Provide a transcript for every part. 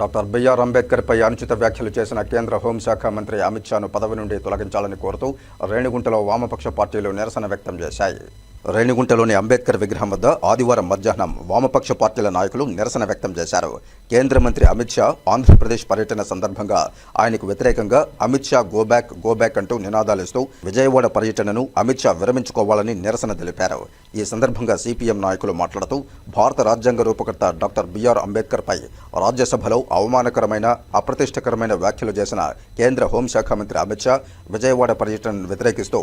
Doctor BR అంబేద్కర్పై అనుచిత వ్యాఖ్యలు చేసిన కేంద్ర హోంశాఖ మంత్రి అమిత్ షాను పదవి నుండి తొలగించాలని కోరుతూ రేణిగుంటలో వామపక్ష పార్టీలు నిరసన వ్యక్తం చేశాయి. రేణిగుంటలోని అంబేద్కర్ విగ్రహం వద్ద ఆదివారం మధ్యాహ్నం వామపక్ష పార్టీల నాయకులు నిరసన వ్యక్తం చేశారు. కేంద్ర మంత్రి అమిత్ షా ఆంధ్రప్రదేశ్ పర్యటన సందర్భంగా ఆయనకు వ్యతిరేకంగా అమిత్ షా గో బ్యాక్ అంటూ నినాదాలిస్తూ విజయవాడ పర్యటనను అమిత్ షా విరమించుకోవాలని నిరసన తెలిపారు. ఈ సందర్భంగా సిపిఎం నాయకులు మాట్లాడుతూ భారత రాజ్యాంగ రూపకర్త డాక్టర్ బిఆర్ అంబేద్కర్పై రాజ్యసభలో అవమానకరమైన అప్రతిష్టకరమైన వ్యాఖ్యలు చేసిన కేంద్ర హోంశాఖ మంత్రి అమిత్ షా విజయవాడ పర్యటనను వ్యతిరేకిస్తూ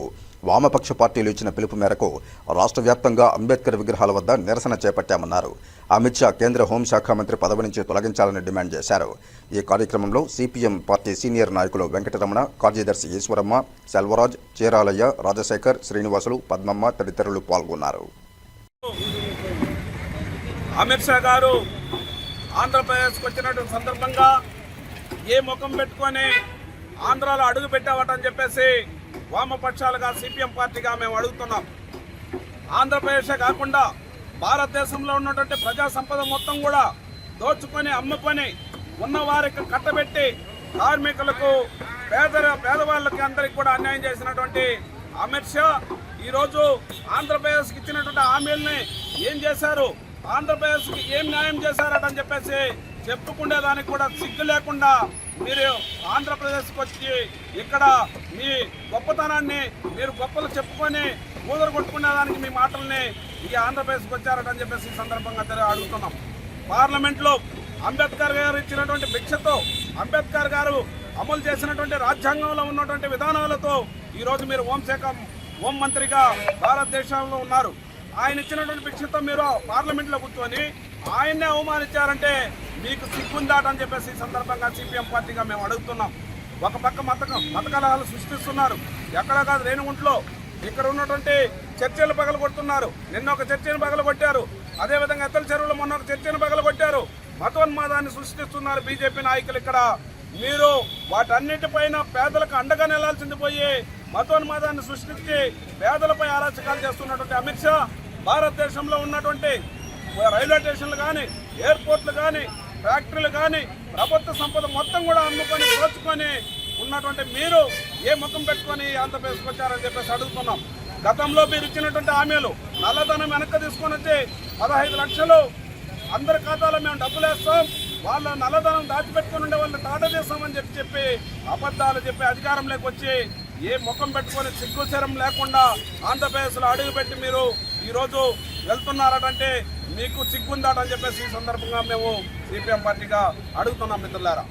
వామపక్ష పార్టీలు ఇచ్చిన పిలుపు మేరకు రాష్ట్ర వ్యాప్తంగా అంబేద్కర్ విగ్రహాల వద్ద నిరసన చేపట్టామన్నారు. అమిత్ షా కేంద్ర హోంశాఖ మంత్రి పదవి నుంచి తొలగించాలని డిమాండ్ చేశారు. ఈ కార్యక్రమంలో సిపిఎం పార్టీ సీనియర్ నాయకులు వెంకటరమణ, కార్యదర్శి ఈశ్వరమ్మ, సెల్వరాజ్, చీరాలయ్య, రాజశేఖర్, శ్రీనివాసులు, పద్మమ్మ తదితరులు పాల్గొన్నారు. అమిత్ షా గారు ఆంధ్రప్రదేశ్కి వచ్చినటువంటి సందర్భంగా ఏ ముఖం పెట్టుకొని ఆంధ్రాలో అడుగు పెట్టావటని చెప్పేసి వామపక్షాలుగా సిపిఎం పార్టీగా మేము అడుగుతున్నాం. ఆంధ్రప్రదేశే కాకుండా భారతదేశంలో ఉన్నటువంటి ప్రజా సంపద మొత్తం కూడా దోచుకొని అమ్ముకొని ఉన్నవారికి కట్టబెట్టి కార్మికులకు పేదవాళ్ళకి అందరికి కూడా అన్యాయం చేసినటువంటి అమిత్ షా ఈరోజు ఆంధ్రప్రదేశ్కి ఇచ్చినటువంటి హామీల్ని ఏం చేశారు, ఆంధ్రప్రదేశ్కి ఏం న్యాయం చేశారటని చెప్పేసి చెప్పుకునేదానికి కూడా సిగ్గు లేకుండా మీరు ఆంధ్రప్రదేశ్కి వచ్చి ఇక్కడ మీ గొప్పతనాన్ని మీరు గొప్పలు చెప్పుకొని ఊదరు కొట్టుకునేదానికి మీ మాటల్ని ఈ ఆంధ్రప్రదేశ్కి వచ్చారటని చెప్పేసి ఈ సందర్భంగా అడుగుతున్నాం. పార్లమెంట్లో అంబేద్కర్ గారు ఇచ్చినటువంటి భిక్షతో, అంబేద్కర్ గారు అమలు చేసినటువంటి రాజ్యాంగంలో ఉన్నటువంటి విధానాలతో ఈరోజు మీరు హోం మంత్రిగా భారతదేశంలో ఉన్నారు. ఆయన ఇచ్చినటువంటి భిక్షతో మీరు పార్లమెంట్లో కూర్చొని ఆయన్నే అవమానించారంటే మీకు సిగ్గుందాటని చెప్పేసి ఈ సందర్భంగా సిపిఎం పార్టీగా మేము అడుగుతున్నాం. ఒక పక్క మత కలహాలు సృష్టిస్తున్నారు. ఎక్కడా కాదు, రేణిగుంటలో ఇక్కడ ఉన్నటువంటి చర్చలు పగలగొడుతున్నారు. నిన్న ఒక చర్చను పగలగొట్టారు. అదేవిధంగా ఎత్తల చెరువులో మొన్న ఒక చర్చను పగలగొట్టారు. మతోన్మాదాన్ని సృష్టిస్తున్నారు బీజేపీ నాయకులు. ఇక్కడ మీరు వాటన్నిటిపైన పేదలకు అండగా నిలాల్సింది పోయి మతోన్మాదాన్ని సృష్టించి పేదలపై అరాచకాలు చేస్తున్నటువంటి అమిత్ షా భారతదేశంలో ఉన్నటువంటి రైల్వే స్టేషన్లు కానీ, ఎయిర్పోర్ట్లు కానీ, ఫ్యాక్టరీలు కానీ, ప్రభుత్వ సంపద మొత్తం కూడా అమ్ముకొని దోచుకొని ఉన్నటువంటి మీరు ఏ ముఖం పెట్టుకొని ఆంధ్రప్రదేశ్కి వచ్చారని చెప్పేసి అడుగుతున్నాం. గతంలో మీరు ఇచ్చినటువంటి హామీలు నల్లధనం వెనక్కి తీసుకొని వచ్చి 15 లక్షలు అందరి ఖాతాలో మేము డబ్బులు వేస్తాం, వాళ్ళ నల్లధనం దాచిపెట్టుకుని ఉండే వాళ్ళని తాట చేస్తామని చెప్పి అబద్ధాలు చెప్పి అధికారంలోకి వచ్చి ఏ ముఖం పెట్టుకొని సిగ్గుశరం లేకుండా ఆంధ్రప్రదేశ్లో అడుగుపెట్టి మీరు ఈరోజు వెళ్తున్నారటంటే మీకు సిగ్గుందాటని చెప్పేసి ఈ సందర్భంగా మేము సిపిఎం పార్టీగా అడుగుతున్నాం మిత్రులారా.